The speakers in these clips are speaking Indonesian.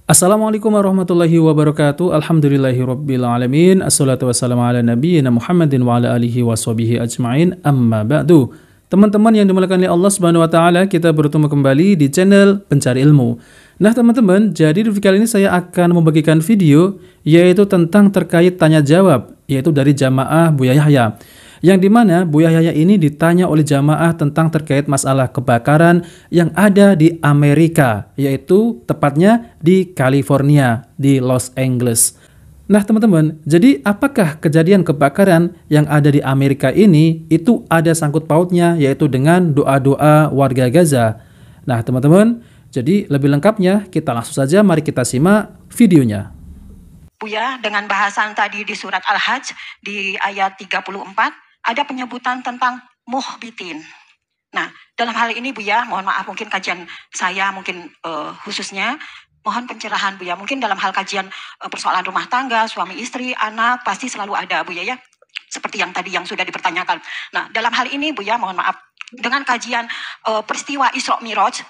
Assalamualaikum warahmatullahi wabarakatuh. Alhamdulillahirrabbilalamin. Assalatu wassalamu ala nabiyyina Muhammadin wa ala alihi washabihi ajma'in. Amma ba'du. Teman-teman yang dimuliakan oleh Allah Subhanahu wa taala, kita bertemu kembali di channel Pencari Ilmu. Nah, teman-teman, jadi di video kali ini saya akan membagikan video yaitu tentang terkait tanya jawab, yaitu dari jamaah Buya Yahya. Yang dimana Buya Yahya ini ditanya oleh jamaah tentang terkait masalah kebakaran yang ada di Amerika, yaitu tepatnya di California, di Los Angeles. Nah, teman-teman, jadi apakah kejadian kebakaran yang ada di Amerika ini itu ada sangkut pautnya yaitu dengan doa-doa warga Gaza? Nah, teman-teman, jadi lebih lengkapnya kita langsung saja mari kita simak videonya. Buya, dengan bahasan tadi di surat Al-Hajj di ayat 34 ada penyebutan tentang muhbitin. Nah, dalam hal ini Buya, mohon maaf mungkin kajian saya mungkin khususnya mohon pencerahan Buya. Mungkin dalam hal kajian persoalan rumah tangga, suami istri, anak pasti selalu ada Buya ya. Seperti yang tadi yang sudah dipertanyakan. Nah, dalam hal ini Buya, mohon maaf dengan kajian peristiwa Isra Miraj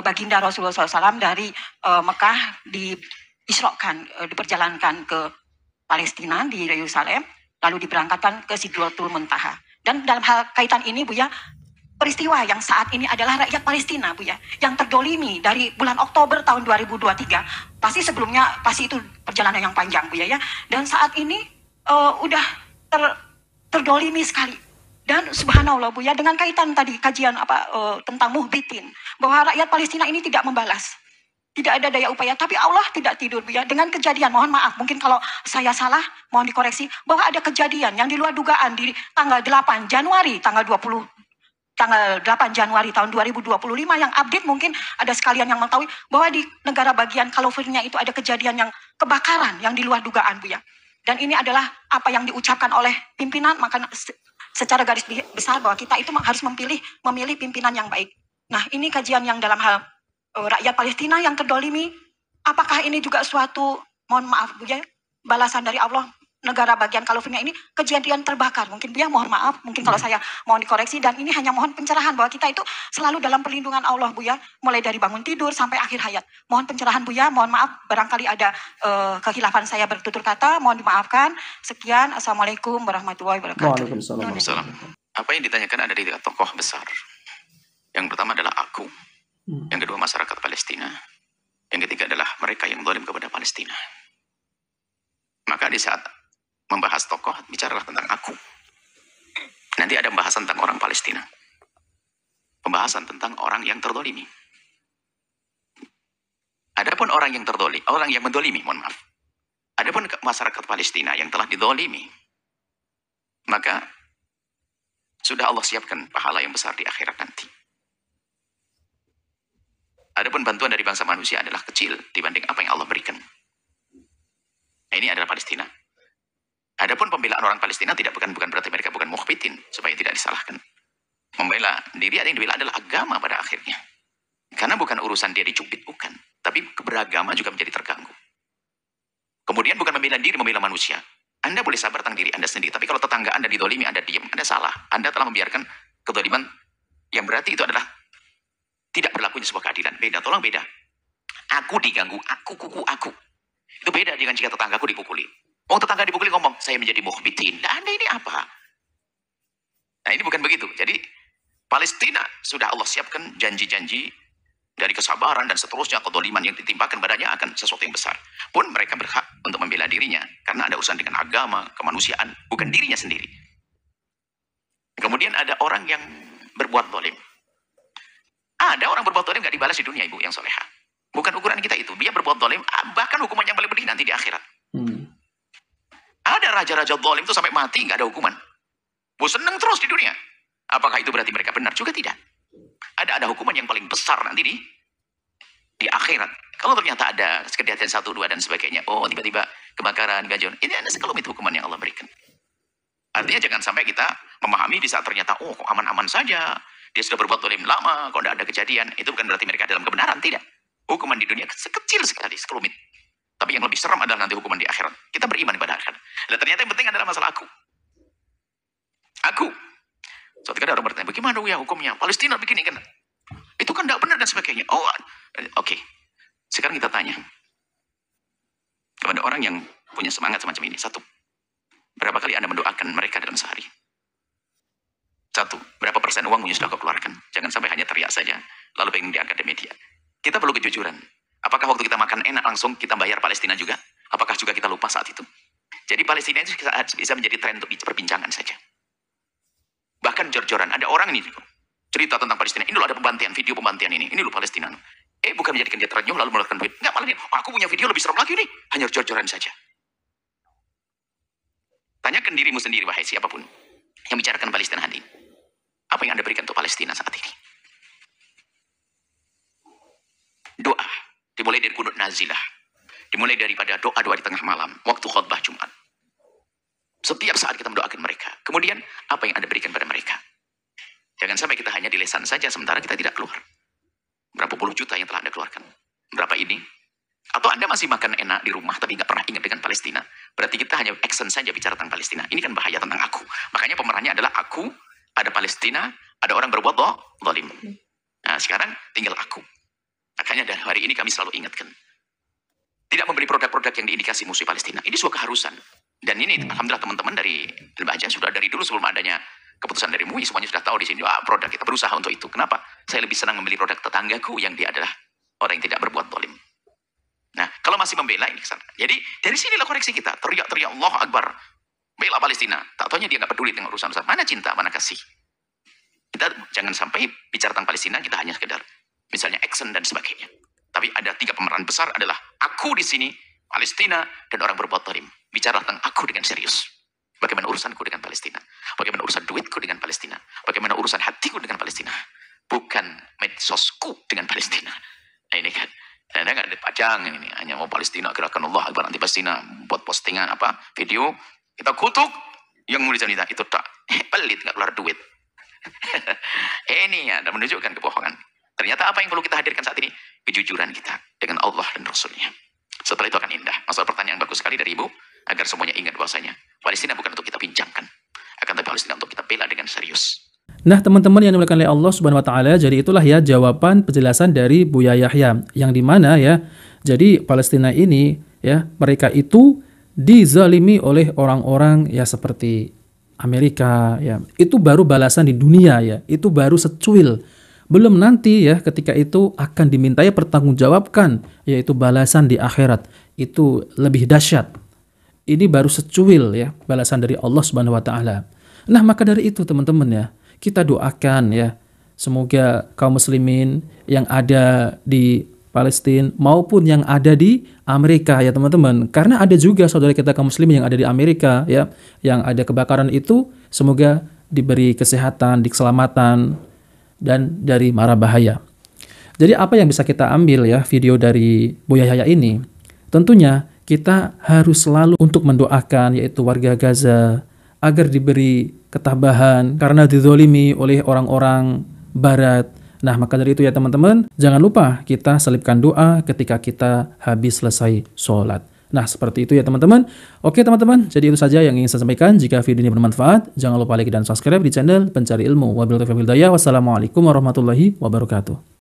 baginda Rasulullah SAW dari Mekah diisrokan, diperjalankan ke Palestina di Yerusalem, lalu diberangkatkan ke Sidratul Muntaha. Dan dalam hal kaitan ini Buya, peristiwa yang saat ini adalah rakyat Palestina Buya, yang terdolimi dari bulan Oktober tahun 2023. Pasti sebelumnya pasti itu perjalanan yang panjang Buya ya. Dan saat ini udah terdolimi sekali. Dan subhanallah Buya, dengan kaitan tadi kajian tentang muhbitin, bahwa rakyat Palestina ini tidak membalas. Tidak ada daya upaya, tapi Allah tidak tidur Buya. Dengan kejadian, mohon maaf, mungkin kalau saya salah, mohon dikoreksi, bahwa ada kejadian yang di luar dugaan di tanggal 8 Januari, tanggal 8 Januari tahun 2025 yang update mungkin ada sekalian yang mengetahui bahwa di negara bagian California itu ada kejadian yang kebakaran yang di luar dugaan Buya. Dan ini adalah apa yang diucapkan oleh pimpinan, maka secara garis besar bahwa kita itu harus memilih pimpinan yang baik. Nah, ini kajian yang dalam hal rakyat Palestina yang terdolimi, apakah ini juga suatu, mohon maaf Buya, balasan dari Allah negara bagian California ini kejadian terbakar? Mungkin Buya mohon maaf, mungkin kalau saya mohon dikoreksi, dan ini hanya mohon pencerahan bahwa kita itu selalu dalam perlindungan Allah Buya, mulai dari bangun tidur sampai akhir hayat. Mohon pencerahan Buya, mohon maaf barangkali ada kekhilafan saya bertutur kata, mohon dimaafkan. Sekian, Assalamualaikum warahmatullahi wabarakatuh. Waalaikumsalam. Apa yang ditanyakan ada di tiga tokoh besar. Yang pertama adalah aku. Yang kedua masyarakat Palestina. Yang ketiga adalah mereka yang zalim kepada Palestina. Maka di saat membahas tokoh, bicaralah tentang aku. Nanti ada pembahasan tentang orang Palestina. Pembahasan tentang orang yang terdolimi. Adapun orang yang terdolimi, orang yang mendolimi, mohon maaf. Adapun masyarakat Palestina yang telah didolimi, maka sudah Allah siapkan pahala yang besar di akhirat nanti. Adapun bantuan dari bangsa manusia adalah kecil dibanding apa yang Allah berikan. Nah, ini adalah Palestina. Adapun pembelaan orang Palestina bukan berarti mereka bukan mukhbitin, supaya tidak disalahkan. Membela diri, ada yang dibela adalah agama pada akhirnya. Karena bukan urusan dia dicubit, bukan. Tapi beragama juga menjadi terganggu. Kemudian bukan membela diri, membela manusia. Anda boleh sabar tentang diri Anda sendiri, tapi kalau tetangga Anda didolimi, Anda diam, Anda salah. Anda telah membiarkan kedoliman yang berarti itu adalah tidak berlakunya sebuah keadilan. Beda, tolong beda. Aku diganggu, kuku aku. Itu beda dengan jika tetanggaku dipukuli. Oh, tetangga dipukuli ngomong, saya menjadi mukhbitin. Nah, Anda ini apa? Nah, ini bukan begitu. Jadi, Palestina sudah Allah siapkan janji-janji dari kesabaran dan seterusnya, kedoliman yang ditimpakan badannya akan sesuatu yang besar. Pun mereka berhak untuk membela dirinya. Karena ada urusan dengan agama, kemanusiaan, bukan dirinya sendiri. Kemudian ada orang yang berbuat zalim. Ada orang berbuat zalim gak dibalas di dunia, Ibu yang soleha. Bukan ukuran kita itu. Dia berbuat zalim, bahkan hukuman yang paling pedih nanti di akhirat. Ada raja-raja zalim itu sampai mati gak ada hukuman. Bu seneng terus di dunia. Apakah itu berarti mereka benar? Juga tidak. Ada hukuman yang paling besar nanti di akhirat. Kalau ternyata ada kejadian 1, 2 dan sebagainya. Oh, tiba-tiba kebakaran, gajon. Ini ada sekelumit hukuman yang Allah berikan. Artinya jangan sampai kita memahami di saat ternyata, oh kok aman-aman saja. Dia sudah berbuat zalim lama, kalau tidak ada kejadian, itu bukan berarti mereka dalam kebenaran, tidak. Hukuman di dunia sekecil sekali, sekelumit. Tapi yang lebih serem adalah nanti hukuman di akhirat. Kita beriman pada akhirat. Dan ternyata yang penting adalah masalah aku. Aku. Suatu kali orang bertanya, bagaimana ya hukumnya? Palestina begini kan? Itu kan tidak benar dan sebagainya. Oh, oke. Sekarang kita tanya. kepada orang yang punya semangat semacam ini. Satu, berapa kali Anda mendoakan mereka dalam sehari? Satu, berapa persen uang yang sudah kau keluarkan? Jangan sampai hanya teriak saja, lalu pengen diangkat di media. Kita perlu kejujuran. Apakah waktu kita makan enak langsung kita bayar Palestina juga? Apakah juga kita lupa saat itu? Jadi Palestina itu bisa menjadi tren untuk diperbincangan saja. Bahkan jor-joran, ada orang ini cerita tentang Palestina. Ini loh ada pembantian, video pembantian ini loh Palestina. Bukan menjadikan dia terenyuh lalu mengeluarkan duit. Enggak, malah aku punya video lebih serem lagi nih. Hanya jor-joran saja. Tanyakan dirimu sendiri, wahai siapapun yang bicarakan Palestina hari ini. Apa yang Anda berikan untuk Palestina saat ini? Doa. Dimulai dari kunut nazilah. Dimulai daripada doa-doa di tengah malam. Waktu khutbah Jumat. Setiap saat kita mendoakan mereka. Kemudian, apa yang Anda berikan pada mereka? Jangan sampai kita hanya di lisan saja, sementara kita tidak keluar. Berapa puluh juta yang telah Anda keluarkan? Berapa ini? Atau Anda masih makan enak di rumah, tapi nggak pernah ingat dengan Palestina. Berarti kita hanya action saja bicara tentang Palestina. Ini kan bahaya tentang aku. Makanya pemerannya adalah aku, ada Palestina, ada orang berbuat zalim. Nah, sekarang tinggal aku. Makanya dari hari ini kami selalu ingatkan. Tidak membeli produk-produk yang diindikasi musuh Palestina. Ini sebuah keharusan. Dan ini, alhamdulillah teman-teman dari Al-Bahjah sudah dari dulu sebelum adanya keputusan dari MUI, semuanya sudah tahu di sini. Produk kita berusaha untuk itu. Kenapa? Saya lebih senang membeli produk tetanggaku yang dia adalah orang yang tidak berbuat zalim. Nah, kalau masih membela ini kesana. Jadi, dari sinilah koreksi kita. Teriak-teriak Allahu Akbar. Bela Palestina. Tak taunya dia nggak peduli dengan urusan-urusan. Mana cinta, mana kasih. Kita jangan sampai bicara tentang Palestina, kita hanya sekedar misalnya action dan sebagainya. Tapi ada 3 pemeran besar adalah aku di sini, Palestina, dan orang berbuat zalim. Bicara tentang aku dengan serius. Bagaimana urusanku dengan Palestina? Bagaimana urusan duitku dengan Palestina? Bagaimana urusan hatiku dengan Palestina? Bukan medsosku dengan Palestina. Nah ini kan. Anda nggak ada pajang ini. Hanya mau Palestina, gerakan Allah Akbar anti Palestina. Buat postingan video. Kita kutuk. Yang mau dicari itu tak. Pelit, nggak keluar duit. Ini ya, dan menunjukkan kebohongan. Ternyata apa yang perlu kita hadirkan saat ini? Kejujuran kita dengan Allah dan Rasulnya. Setelah itu akan indah. Masalah pertanyaan yang bagus sekali dari Ibu. Agar semuanya ingat bahwasanya Palestina bukan untuk kita bincangkan. Akan tapi Palestina untuk kita bela dengan serius. Nah teman-teman yang dimuliakan oleh Allah Subhanahu Wa Taala, jadi itulah ya jawaban penjelasan dari Buya Yahya. Yang dimana ya, jadi Palestina ini ya, mereka itu dizalimi oleh orang-orang ya seperti Amerika ya. Itu baru balasan di dunia ya. Itu baru secuil. Belum nanti ya ketika itu akan dimintai pertanggungjawabkan, yaitu balasan di akhirat. Itu lebih dahsyat. Ini baru secuil ya balasan dari Allah Subhanahu Wa Taala. Nah maka dari itu teman-teman ya, kita doakan ya semoga kaum muslimin yang ada di Palestina maupun yang ada di Amerika ya teman-teman. Karena ada juga saudara kita kaum muslimin yang ada di Amerika ya, yang ada kebakaran itu, semoga diberi kesehatan, keselamatan dan dari mara bahaya. Jadi apa yang bisa kita ambil ya video dari Buya Yahya ini? Tentunya kita harus selalu untuk mendoakan yaitu warga Gaza agar diberi ketabahan karena dizolimi oleh orang-orang barat. Nah, maka dari itu ya teman-teman, jangan lupa kita selipkan doa ketika kita habis selesai sholat. Nah, seperti itu ya teman-teman. Oke teman-teman, jadi itu saja yang ingin saya sampaikan. Jika video ini bermanfaat, jangan lupa like dan subscribe di channel Pencari Ilmu. Wassalamualaikum warahmatullahi wabarakatuh.